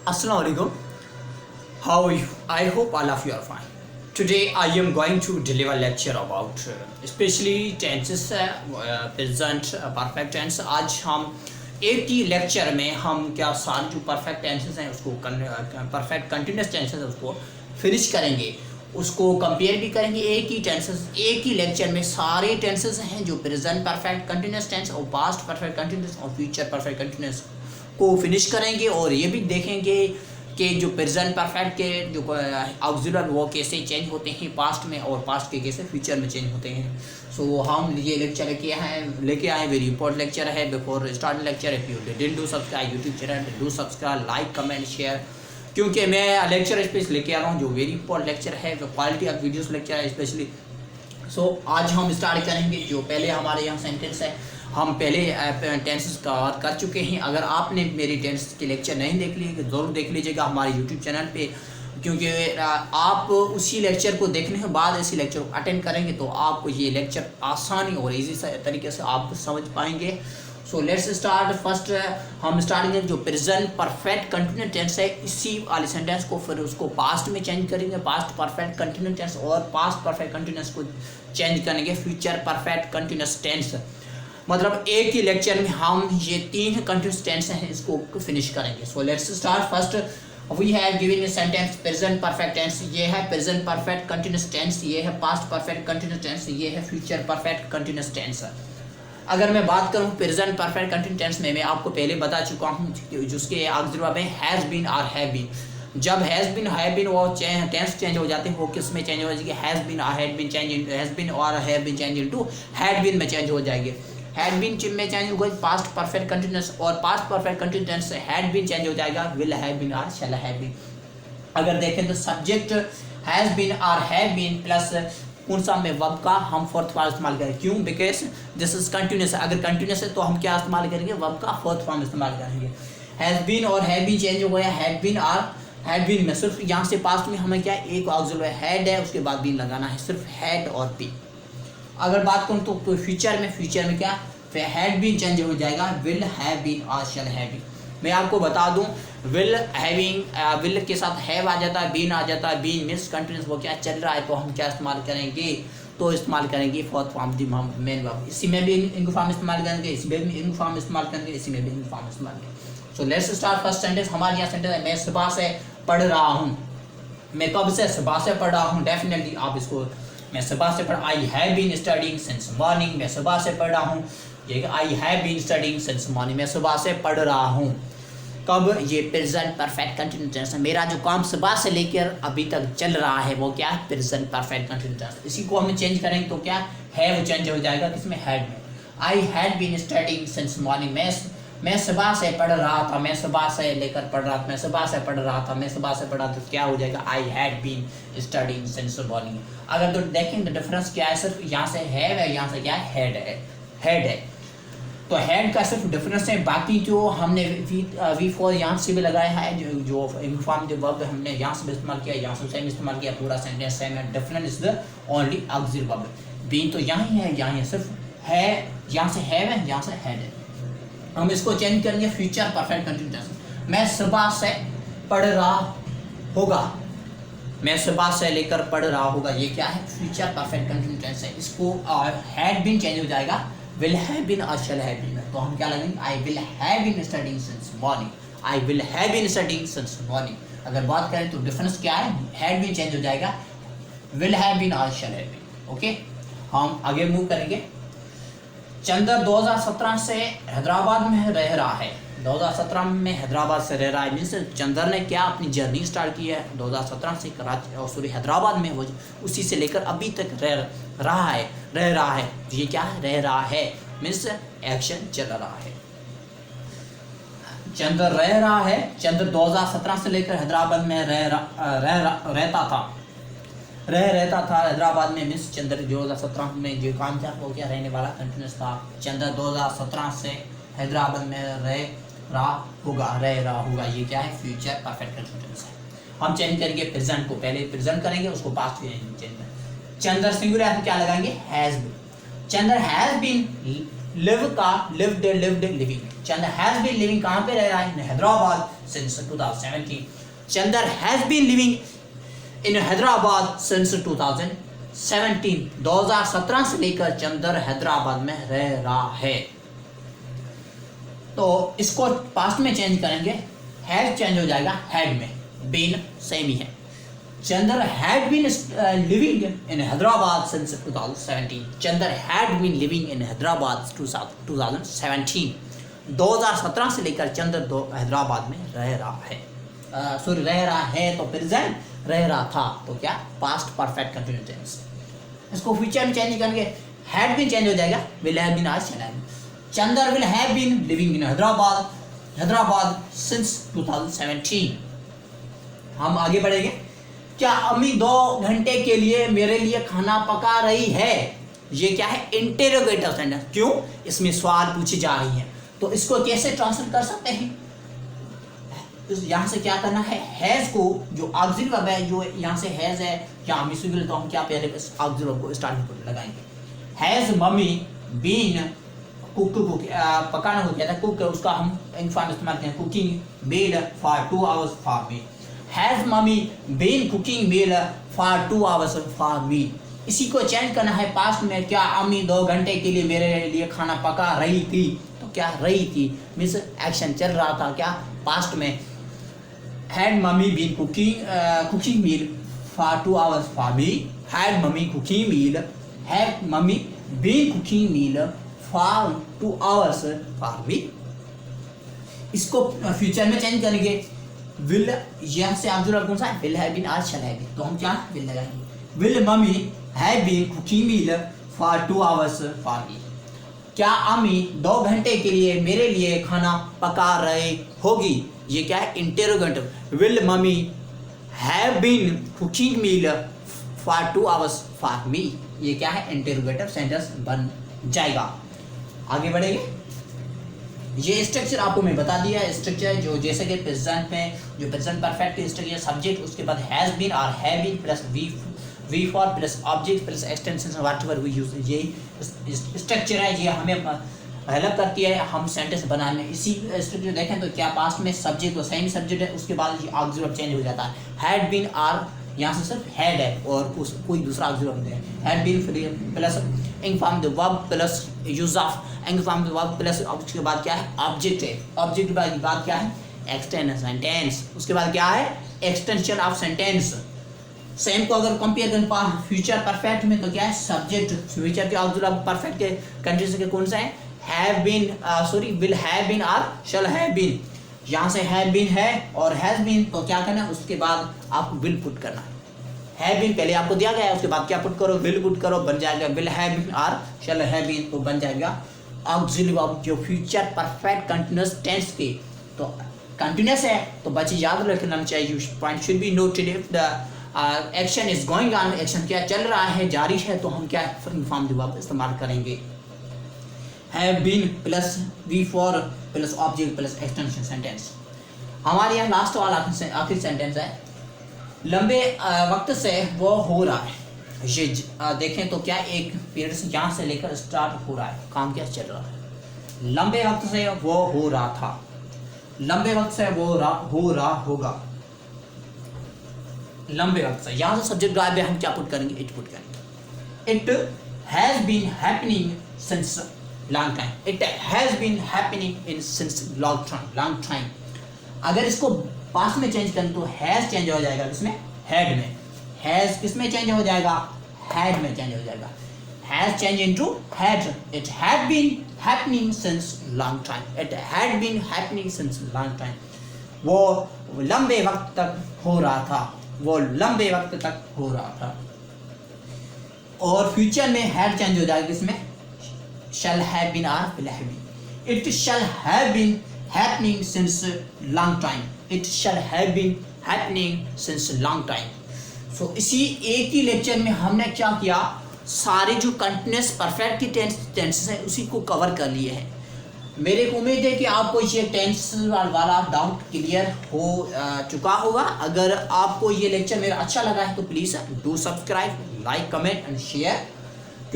Assalamu alaikum. How are you? I hope all of you are fine. Today I am going to deliver lecture about especially tenses, present, perfect tense. आज हम एक ही lecture में हम क्या सारे जो perfect tenses हैं उसको परफेक्ट कंटिन्यूस टेंसेस है उसको फिनिश करेंगे, उसको कंपेयर भी करेंगे। एक ही टेंसेस एक ही लेक्चर में सारे टेंसेस हैं जो प्रेजेंट परफेक्ट कंटिन्यूस टेंस और पास्ट परफेक्ट कंटिन्यूस और फ्यूचर परफेक्ट कंटिन्यूस को फिनिश करेंगे और ये भी देखेंगे कि जो प्रेजेंट परफेक्ट के जो ऑक्सिलरी वो कैसे चेंज होते हैं पास्ट में और पास्ट के कैसे फ्यूचर में चेंज होते हैं। सो हम ये लेक्चर लेके आए वेरी इंपॉर्टेंट लेक्चर है। Before start lecture if you didn't do subscribe YouTube channel, do subscribe, like, comment, share, क्योंकि मैं लेक्चर स्पेस लेके आ रहा हूँ जो वेरी इंपॉर्टेंट लेक्चर है, जो क्वालिटी ऑफ वीडियोस लेक्चर है स्पेशली। सो आज हम स्टार्ट करेंगे जो पहले हमारे यहाँ सेंटेंस है, हम पहले टेंसेस कवर कर चुके हैं। अगर आपने मेरी टेंसेस के लेक्चर नहीं देख लिए तो ज़रूर देख लीजिएगा हमारे यूट्यूब चैनल पे, क्योंकि आप उसी लेक्चर को देखने के बाद इसी लेक्चर को अटेंड करेंगे तो आपको ये लेक्चर आसानी और ईजी तरीके से आप समझ पाएंगे। सो लेट्स स्टार्ट। फर्स्ट हम स्टार्ट करेंगे जो प्रेजेंट परफेक्ट कंटिन्यूस टेंस है, इसी वाले सेंटेंस को फिर उसको पास्ट में चेंज करेंगे, पास्ट परफेक्ट कंटिन्यूस टेंस, और पास्ट परफेक्ट कंटिन्यूस को चेंज करेंगे फ्यूचर परफेक्ट कंटिन्यूस टेंस। मतलब एक ही लेक्चर में हम ये तीन कंटिन्यूस टेंस हैं इसको फिनिश करेंगे। So let's start. First we have given a sentence present perfect tense, ये है प्रेजेंट परफेक्ट कंटिन्यूस टेंस, ये है पास्ट परफेक्ट कंटिन्यूस टेंस, ये है फ्यूचर परफेक्ट कंटिन्यूस टेंस। अगर मैं बात करूं प्रेजेंट परफेक्ट कंटिन्यूस टेंस में, मैं आपको पहले बता चुका हूं जिसके ऑक्सिलरी में हैज बीन और हैव बीन। जब हैज बीन वो टेंस चेंज हो जाते हैं, वो किस में चेंज हो जाएगी? हैज बीन और had been change in has been और have been change into had been में चेंज हो जाएंगे। हैड बीन में चेंज होगा पास्ट परफेक्ट कंटिन्यूस, और पास्ट परफेक्ट कंटिन्यूस टेंस से हैड बीन चेंज हो जाएगा विल हैव बीन और शैल हैव बीन। अगर देखें तो सब्जेक्ट हैज बीन और हैव बीन प्लस कौन सा में वर्ब का हम फोर्थ फॉर्म इस्तेमाल करें। क्यों? Because this is continuous. अगर कंटिन्यूस है तो हम क्या इस्तेमाल करेंगे? वर्ब का फोर्थ फॉर्म इस्तेमाल करेंगे। हैज बीन और हैव बीन चेंज हो गया हैड बीन और हैड बीन में सिर्फ यहाँ से पास्ट में हमें क्या एक ऑक्सिलरी हैड है, उसके बाद बीन लगाना है, सिर्फ हैड और बी। अगर बात करूँ तो फ्यूचर में क्या हैड बीन चेंज हो जाएगा विल हैव बीन और शैल हैव बीन। मैं आपको बता दूं विल हैविंग विल के साथ हैव आ जाता है, बीन आ जाता है, बीन मींस कंटिन्यूस वो क्या चल रहा है, तो हम क्या इस्तेमाल करेंगे? तो इस्तेमाल करेंगे फोर्थ फॉर्म दी मेन वर्ब। इसी में भी इनको फॉर्म इस्तेमाल करेंगे, इसी में भी इनको फॉर्म इस्तेमाल करेंगे, इसी में भी इनको फॉर्म इस्तेमाल करेंगे। So let's start. First sentence हमारे यहाँ सेंटेंस है मैं सुबह से पढ़ रहा हूँ। मैं कब से? सुबह से पढ़ रहा हूँ। डेफिनेटली आप इसको मैं सुबह से पढ़ I have been studying since morning, मैं सुबह से पढ़ रहा हूँ। ये I have been studying since morning, मैं सुबह से पढ़ रहा हूँ। कब? ये प्रेजेंट परफेक्ट कंटिन्यूस टेंस है। मेरा जो काम सुबह से लेकर अभी तक चल रहा है वो क्या है? Present perfect continuous tense. इसी को हम चेंज करेंगे तो क्या हैव चेंज हो जाएगा किसमें? हैड में। I had been studying since morning, मैं सुबह से पढ़ रहा था, मैं सुबह से लेकर पढ़ रहा था, मैं सुबह से पढ़ रहा था, मैं सुबह से पढ़ा तो क्या हो जाएगा? I had been studying since morning. अगर तो देखें तो डिफरेंस क्या है? सिर्फ यहाँ से हैव है, यहाँ से क्या है? हेड है। तो हेड का सिर्फ डिफरेंस है, बाकी जो हमने वी फॉर यहाँ से भी लगाया है, जो इन्फॉर्म जो वर्ब हमने यहाँ से भी इस्तेमाल किया, यहाँ से सेम इस्तेमाल किया, पूरा सेंटेंस सेम है। Difference is the only auxiliary verb. Been तो यहाँ ही है, यहाँ है, सिर्फ है, यहाँ से हैव है, यहाँ से हेड है। हम इसको चेंज करेंगे फ्यूचर परफेक्ट कंटिन्यूस। मैं सुबह से पढ़ रहा होगा, मैं सुबह से लेकर पढ़ रहा होगा, ये क्या है? फ्यूचर परफेक्ट कंटिन्यूस है। इसको हैड बीन चेंज हो जाएगा विल हैव बीन और शैल हैव बीन। तो हम क्या लगेंगे? I will have been studying since morning, I will have been studying since morning. अगर बात करें तो डिफरेंस क्या है? हैड बीन चेंज हो जाएगा विल हैव बीन और शैल हैव बीन। ओके, हम आगे मूव करेंगे। चंदर 2017 से हैदराबाद में रह रहा है। 2017 में हैदराबाद से रह रहा है मीन्स चंदर ने क्या अपनी जर्नी स्टार्ट की है 2017 से कराची हैदराबाद में, वो उसी से लेकर अभी तक रह रहा है। ये क्या है? रह रहा है मीन्स एक्शन चल रहा है। चंदर रह रहा है, चंदर 2017 से लेकर हैदराबाद में रहता था हैदराबाद में मीन्स चंद्र 2017 में जो काम था वो क्या रहने वाला कंटिन्यूस था। चंद्र 2017 से हैदराबाद में रह रहा होगा, ये क्या है? फ्यूचर परफेक्ट कंटिन्यूस है। हम चेंज करेंगे प्रेजेंट को, पहले प्रेजेंट करेंगे उसको पास्ट में चेंज करेंगे। चंद्र सिंगुलर में क्या लगाएंगे? Has been. Chandra has been lived living. Chander has been living कहाँ पे रह रहा है? In Hyderabad since 2017। Chander has been living in Hyderabad since 2017। 2017 से लेकर चंदर हैदराबाद में रह रहा है। तो इसको पास्ट में चेंज करेंगे, हैज चेंज हो जाएगा हैड में, बीन सेम ही है। Chander had been living in Hyderabad since 2017। Chander had been living in Hyderabad 2017। 2017 से लेकर चंदर हैदराबाद में रह रहा है। सॉरी रह रहा है तो प्रेजेंट, रह रहा था तो क्या पास्ट परफेक्ट कंटिन्यूअस टेंस। इसको फ्यूचर में चेंज करेंगे, हैड बीन चेंज हो जाएगा विल हैव बीन, आज चला। Chander will have been living in Hyderabad since 2017। हम आगे बढ़ेंगे। क्या अम्मी 2 घंटे के लिए मेरे लिए खाना पका रही है? ये क्या है? Interrogative sentence. क्यों? इसमें सवाल पूछे जा रही हैं। तो इसको कैसे ट्रांसलेट कर सकते हैं? यहाँ से क्या करना है, हैज को जो ऑक्सिलरी वर्ब है, जो यहाँ से हैज है या अम्मी, तो हम क्या पहले ऑक्सिलरी वर्ब को स्टार्टिंग पर लगाएंगे। हैज मम्मी बीन कुक पकाना हो गया था, कुक उसका हम इन्फॉर्म इस्तेमाल करें, cooking meal for 2 hours for me. Has mummy been cooking meal for 2 hours for me. इसी को चेंज करना है पास्ट में। क्या अम्मी 2 घंटे के लिए मेरे लिए खाना पका रही थी? तो क्या रही थी मीन्स एक्शन चल रहा था, क्या पास्ट में। Had mummy been cooking meal for 2 hours for me. Had mummy cooking meal, had mummy been cooking meal for 2 hours for me. इसको फ्यूचर में चेंज करेंगे। विल, यहाँ से आप जो कौन सा है, विल हैव बीन, आज चला है, तो हम क्या विल लगाएंगे। Will mummy have been cooking meal for 2 hours for me. क्या अम्मी 2 घंटे के लिए मेरे लिए खाना पका रहे होगी? ये क्या है? Interrogative. Will mummy have been cooking meal for 2 hours for me. ये क्या है? इंटेरोगेटिव सेंटेंस बन जाएगा। आगे बढ़ेंगे। ये स्ट्रक्चर आपको मैं बता दिया है। स्ट्रक्चर जो जैसे कि प्रेजेंट में जो प्रेजेंट परफेक्ट स्ट्रक्चर, सब्जेक्ट, उसके बाद हैज बीन और have been plus V four plus object plus extension whatever we use. ये स्ट्रक्चर है, ये हमें हेल्प करती है हम सेंटेंस बनाने में। इसी स्ट्रक्चर देखें तो क्या पास्ट में सब्जेक्ट तो सेम सब्जेक्ट है, उसके बाद ये ऑक्सिलरी चेंज हो जाता है। हैड बीन आर, यहाँ से सिर्फ हैड है और कोई दूसरा ऑक्सिलरी नहीं है। Had been plus ing form the verb plus use of ing form the verb plus उसके बाद क्या है? ऑब्जेक्ट है। ऑब्जेक्ट के बाद क्या है? Extend sentence. उसके बाद क्या है? Extension of sentence. सेम को अगर कंपेयर करें फ्यूचर परफेक्ट में तो क्या है? सब्जेक्ट। फ्यूचर के ऑक्सिलरी परफेक्ट के कंडीशन के कौन सा है? Have been, sorry will have been और शैल हैव बीन। यहाँ से हैव बीन है और हैज बीन, तो क्या करना है? उसके बाद आपको विल पुट करना है। हैव बीन पहले आपको दिया गया है, उसके बाद क्या पुट करो? विल पुट करो, बन जाएगा विल हैव बीन और शैल हैव बीन, तो बन जाएगा ऑक्सिलरी वर्ब जो फ्यूचर परफेक्ट कंटीन्यूअस टेंस के। तो कंटीन्यूअस है तो बच्चे याद रखना चाहिए, point should be noted. If the action is going on, action क्या चल रहा है, जारी है, तो हम क्या इन्फॉर्म द वर्ब इस्तेमाल करेंगे। Have been plus V four plus object plus extension sentence. हमारे यहाँ लास्ट वाला आखिरी सेंटेंस है, लंबे वक्त से वो हो रहा है। ये देखें तो क्या एक पीरियड से यहाँ से लेकर स्टार्ट हो रहा है, काम क्या चल रहा है। लंबे वक्त से वो हो रहा था, लंबे वक्त से वो हो रहा होगा। लंबे वक्त से, यहाँ से सब्जेक्ट गायब है, हम क्या पुट करेंगे? इट पुट करेंगे। It has been happening since long time. It has been happening in since long time. अगर इसको पास्ट में चेंज करें तो हैज चेंज हो जाएगा किसमें? हैड में। हैज किसमें चेंज हो जाएगा? हैड में चेंज हो जाएगा। Has change into had. It had been happening since long time. It had been happening since long time. वो लंबे वक्त तक हो रहा था, वो लंबे वक्त तक हो रहा था। और फ्यूचर में हैड चेंज हो जाएगा किसमें? shall have been or will have been. It shall have been happening since long time. It shall have been happening since long time. So इसी एक ही लेक्चर में हमने क्या किया? सारे जो कंटिन्यूअस परफेक्ट की टेंसेस हैं उसी को कवर कर लिए हैं। मेरे को उम्मीद है कि आपको ये टेंस वाला डाउट क्लियर हो चुका होगा। अगर आपको ये लेक्चर मेरा अच्छा लगा है तो please do subscribe, like, comment and share,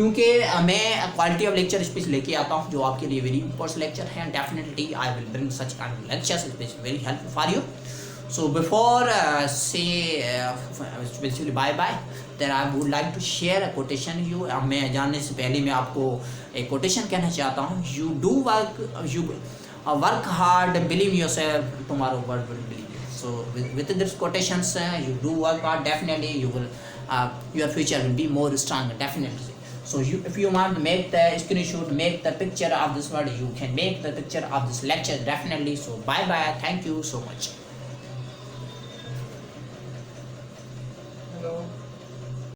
क्योंकि मैं क्वालिटी ऑफ लेक्चर स्पीच लेके आता हूँ जो आपके लिए वेरी इंपॉर्टेंट लेक्चर है. Definitely I will bring such kind of lectures speech very helpful for you. So before basically bye bye, then I would like to share a quotation you. मैं जानने से पहले मैं आपको एक quotation कहना चाहता हूँ. You do work, you work hard, believe yourself, tomorrow world will believe you. So with this quotations, you do work hard, definitely you will, your future will be more strong, definitely. So you, if you want to make the screenshot, make the picture of this word, you can make the picture of this lecture, definitely. So bye bye, thank you so much.